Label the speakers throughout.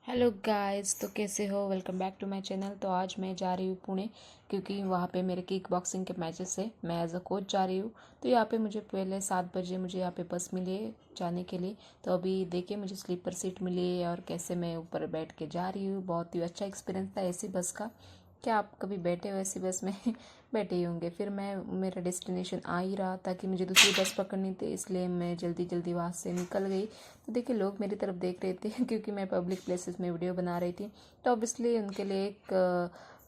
Speaker 1: Hello guys, तो कैसे हो। Welcome back to my channel. तो आज मैं जा रही हूँ पुणे, क्योंकि वहाँ पे मेरे किक बॉक्सिंग के मैचेस है। मैं एज अ कोच जा रही हूँ। तो यहाँ पे मुझे पहले 7 बजे मुझे यहाँ पे बस मिली है जाने के लिए। तो अभी देखिए मुझे स्लीपर सीट मिली है और कैसे मैं ऊपर बैठ के जा रही हूँ। बहुत ही अच्छा एक्सपीरियंस था ऐसी बस का। क्या आप कभी बैठे हो ऐसी बस में? बैठे ही होंगे। फिर मैं मेरा डेस्टिनेशन आ ही रहा था कि मुझे दूसरी बस पकड़नी थी, इसलिए मैं जल्दी जल्दी वहाँ से निकल गई। तो देखिए लोग मेरी तरफ देख रहे थे क्योंकि मैं पब्लिक प्लेसेस में वीडियो बना रही थी। तो ऑब्वियसली उनके लिए एक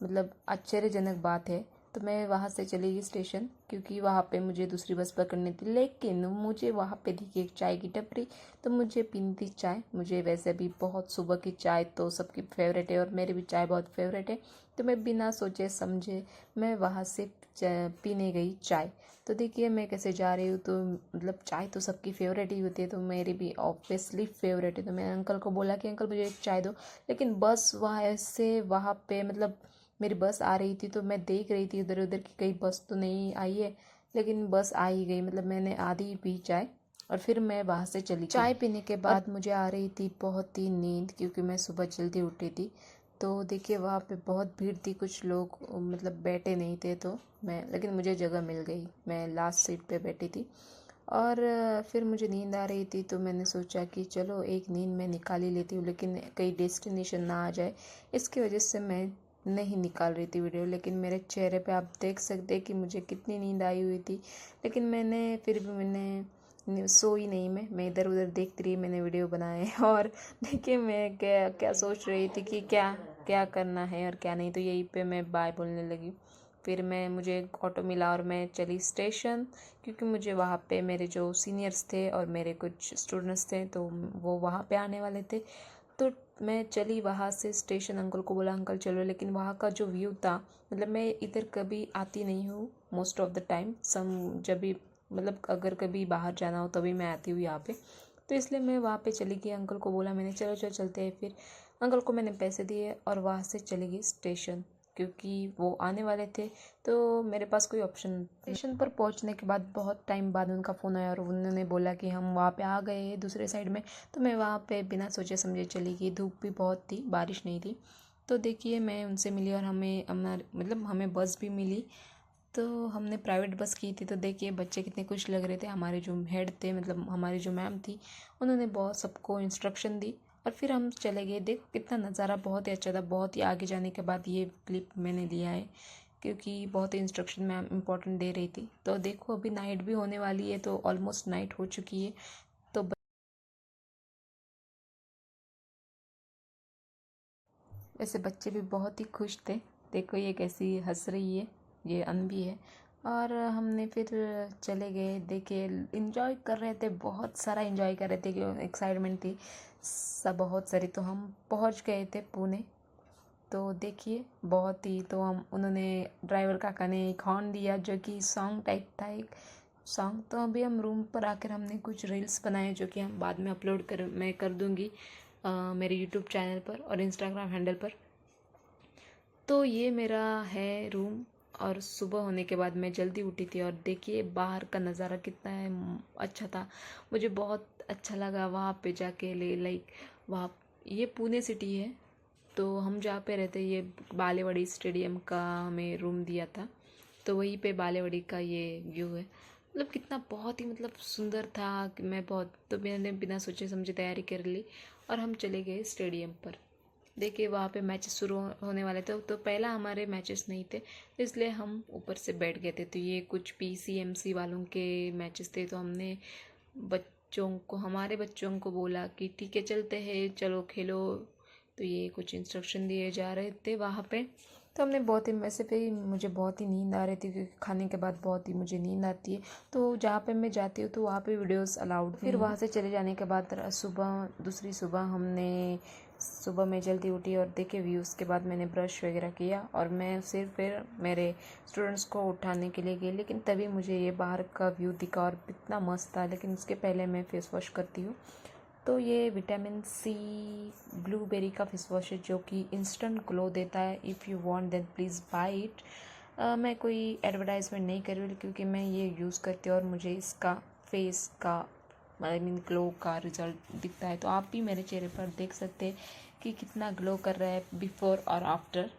Speaker 1: मतलब आश्चर्यजनक बात है। तो मैं वहाँ से चली गई स्टेशन, क्योंकि वहाँ पे मुझे दूसरी बस पकड़नी थी। लेकिन मुझे वहाँ पे दिखी एक चाय की टपरी। तो मुझे पीनी थी चाय। मुझे वैसे भी बहुत सुबह की चाय तो सबकी फेवरेट है और मेरी भी चाय बहुत फेवरेट है। तो मैं बिना सोचे समझे मैं वहाँ से पीने गई चाय। तो देखिए मैं कैसे जा रही हूँ। तो मतलब चाय तो सबकी फेवरेट ही होती है, तो मेरी भी ऑब्वियसली फेवरेट है। तो मैंने अंकल को बोला कि अंकल मुझे एक चाय दो। लेकिन बस वहाँ से वहाँ पे मतलब मेरी बस आ रही थी, तो मैं देख रही थी इधर उधर की कहीं बस तो नहीं आई है। लेकिन बस आ ही गई। मतलब मैंने आधी पी चाय और फिर मैं वहाँ से चली गई। चाय पीने के बाद मुझे आ रही थी बहुत ही नींद, क्योंकि मैं सुबह जल्दी उठी थी। तो देखिए वहाँ पे बहुत भीड़ थी, कुछ लोग मतलब बैठे नहीं थे। तो मैं लेकिन मुझे जगह मिल गई, मैं लास्ट सीट पे बैठी थी। और फिर मुझे नींद आ रही थी, तो मैंने सोचा कि चलो एक नींद मैं निकाल ही लेती हूँ, लेकिन कहीं डेस्टिनेशन ना आ जाए, इसकी वजह से मैं नहीं निकाल रही थी वीडियो। लेकिन मेरे चेहरे पे आप देख सकते हैं कि मुझे कितनी नींद आई हुई थी। लेकिन मैंने फिर भी सोई नहीं। मैं इधर उधर देखती रही, मैंने वीडियो बनाए और देखिए मैं क्या क्या सोच रही थी कि क्या क्या करना है और क्या नहीं। तो यहीं पे मैं बाय बोलने लगी। फिर मुझे एक ऑटो मिला और मैं चली स्टेशन, क्योंकि मुझे वहाँ पे मेरे जो सीनियर्स थे और मेरे कुछ स्टूडेंट्स थे, तो वो वहाँ पे आने वाले थे। तो मैं चली वहाँ से स्टेशन। अंकल को बोला अंकल चलो। लेकिन वहाँ का जो व्यू था, मतलब मैं इधर कभी आती नहीं हूँ मोस्ट ऑफ द टाइम। जब भी मतलब अगर कभी बाहर जाना हो तभी मैं आती हूँ यहाँ पे। तो इसलिए मैं वहाँ पे चली गई। अंकल को बोला मैंने चलो चलो चलते हैं। फिर अंकल को मैंने पैसे दिए और वहाँ से चली गई स्टेशन, क्योंकि वो आने वाले थे। तो मेरे पास कोई ऑप्शन। स्टेशन पर पहुँचने के बाद बहुत टाइम बाद उनका फ़ोन आया और उन्होंने बोला कि हम वहाँ पे आ गए हैं दूसरे साइड में। तो मैं वहाँ पे बिना सोचे समझे चली गई। धूप भी बहुत थी, बारिश नहीं थी। तो देखिए मैं उनसे मिली और हमें बस भी मिली। तो हमने प्राइवेट बस की थी। तो देखिए बच्चे कितने खुश लग रहे थे। हमारे जो हेड थे, मतलब हमारी जो मैम थी, उन्होंने बहुत सबको इंस्ट्रक्शन दी और फिर हम चले गए। देखो कितना नज़ारा बहुत ही अच्छा था। बहुत ही आगे जाने के बाद ये क्लिप मैंने लिया है, क्योंकि बहुत ही इंस्ट्रक्शन मैम इम्पोर्टेंट दे रही थी। तो देखो अभी नाइट भी होने वाली है, तो ऑलमोस्ट नाइट हो चुकी है। तो वैसे बच्चे भी बहुत ही खुश थे। देखो ये कैसी हंस रही है, ये अनबी है। और हमने फिर चले गए। देखिए इंजॉय कर रहे थे, बहुत सारा इंजॉय कर रहे थे, क्योंकि एक्साइटमेंट थी सब बहुत सारी। तो हम पहुंच गए थे पुणे। तो देखिए बहुत ही, तो हम उन्होंने ड्राइवर काका ने एक हॉर्न दिया जो कि सॉन्ग टाइप था, एक सॉन्ग। तो अभी हम रूम पर आकर हमने कुछ रील्स बनाए, जो कि हम बाद में मैं कर दूँगी मेरे यूट्यूब चैनल पर और इंस्टाग्राम हैंडल पर। तो ये मेरा है रूम। और सुबह होने के बाद मैं जल्दी उठी थी और देखिए बाहर का नज़ारा कितना है अच्छा था। मुझे बहुत अच्छा लगा वहाँ पे जाके। लाइक वहाँ, ये पुणे सिटी है। तो हम जहाँ पे रहते ये बालेवाड़ी स्टेडियम का हमें रूम दिया था। तो वहीं पे बालेवाड़ी का ये व्यू है। मतलब कितना बहुत ही मतलब सुंदर था कि तो मैंने बिना सोचे समझे तैयारी कर ली और हम चले गए स्टेडियम पर। देखिए वहाँ पे मैचेस शुरू होने वाले थे। तो पहला हमारे मैचेस नहीं थे, तो इसलिए हम ऊपर से बैठ गए थे। तो ये कुछ पीसीएमसी वालों के मैचेस थे। तो हमने हमारे बच्चों को बोला कि ठीक है चलते हैं, चलो खेलो। तो ये कुछ इंस्ट्रक्शन दिए जा रहे थे वहाँ पे। तो हमने बहुत ही, वैसे भी मुझे बहुत ही नींद आ रही थी, क्योंकि खाने के बाद बहुत ही मुझे नींद आती है। तो जहाँ पे मैं जाती हूँ तो वहाँ पे वीडियोस अलाउड। फिर वहाँ से चले जाने के बाद दूसरी सुबह सुबह मैं जल्दी उठी और देखे व्यूज़ के बाद मैंने ब्रश वगैरह किया और मैं फिर मेरे स्टूडेंट्स को उठाने के लिए गई। लेकिन तभी मुझे ये बाहर का व्यू दिखा और इतना मस्त था। लेकिन उसके पहले मैं फेस वॉश करती हूँ। तो ये विटामिन सी ब्लूबेरी का फेस वॉश है, जो कि इंस्टेंट ग्लो देता है। If you want then please buy it. मैं कोई एडवर्टाइजमेंट नहीं कर रही हूँ, क्योंकि मैं ये यूज़ करती हूँ और मुझे इसका फेस का ग्लो का रिजल्ट दिखता है। तो आप भी मेरे चेहरे पर देख सकते हैं कि कितना ग्लो कर रहा है बिफ़ोर और आफ्टर।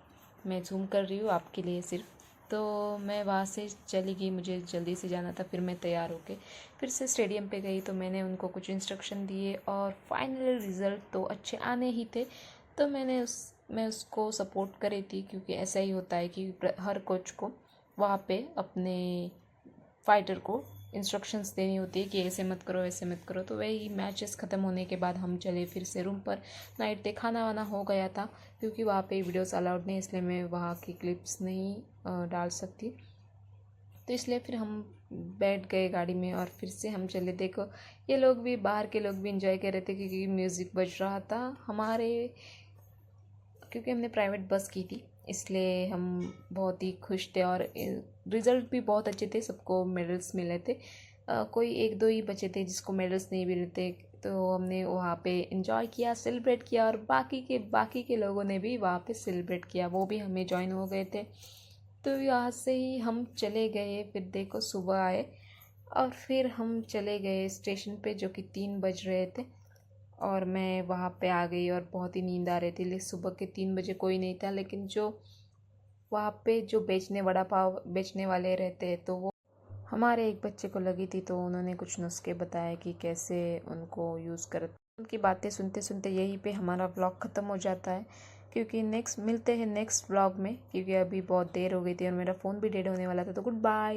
Speaker 1: मैं ज़ूम कर रही हूँ आपके लिए सिर्फ। तो मैं वहाँ से चली गई, मुझे जल्दी से जाना था। फिर मैं तैयार होके फिर से स्टेडियम पे गई, तो मैंने उनको कुछ इंस्ट्रक्शन दिए और फाइनल रिज़ल्ट तो अच्छे आने ही थे। तो मैं उसको सपोर्ट कर रही थी, क्योंकि ऐसा ही होता है कि हर कोच को वहाँ पे अपने फाइटर को इंस्ट्रक्शंस देनी होती है कि ऐसे मत करो ऐसे मत करो। तो वही मैचेस ख़त्म होने के बाद हम चले फिर से रूम पर। नाइट पे खाना वाना हो गया था, क्योंकि वहाँ पे वीडियोस अलाउड नहीं, इसलिए मैं वहाँ की क्लिप्स नहीं डाल सकती। तो इसलिए फिर हम बैठ गए गाड़ी में और फिर से हम चले। देखो ये लोग भी, बाहर के लोग भी इंजॉय कर रहे थे, क्योंकि म्यूज़िक बज रहा था हमारे, क्योंकि हमने प्राइवेट बस की थी, इसलिए हम बहुत ही खुश थे। और रिज़ल्ट भी बहुत अच्छे थे, सबको मेडल्स मिले थे। कोई एक दो ही बचे थे जिसको मेडल्स नहीं मिले थे। तो हमने वहाँ पे इंजॉय किया, सेलिब्रेट किया, और बाकी के लोगों ने भी वहाँ पे सेलिब्रेट किया, वो भी हमें ज्वाइन हो गए थे। तो यहाँ से ही हम चले गए। फिर देखो सुबह आए और फिर हम चले गए स्टेशन पे, जो कि 3 बज रहे थे, और मैं वहाँ पे आ गई और बहुत ही नींद आ रही थी। लेकिन सुबह के 3 बजे कोई नहीं था, लेकिन जो वहाँ पे जो वड़ा पाव बेचने वाले रहते हैं, तो वो हमारे एक बच्चे को लगी थी, तो उन्होंने कुछ नुस्खे बताए कि कैसे उनको यूज़ कर। उनकी बातें सुनते सुनते यहीं पे हमारा व्लॉग ख़त्म हो जाता है, क्योंकि नेक्स्ट मिलते हैं नेक्स्ट व्लॉग में, क्योंकि अभी बहुत देर हो गई थी और मेरा फ़ोन भी डेड होने वाला था। तो गुड बाय।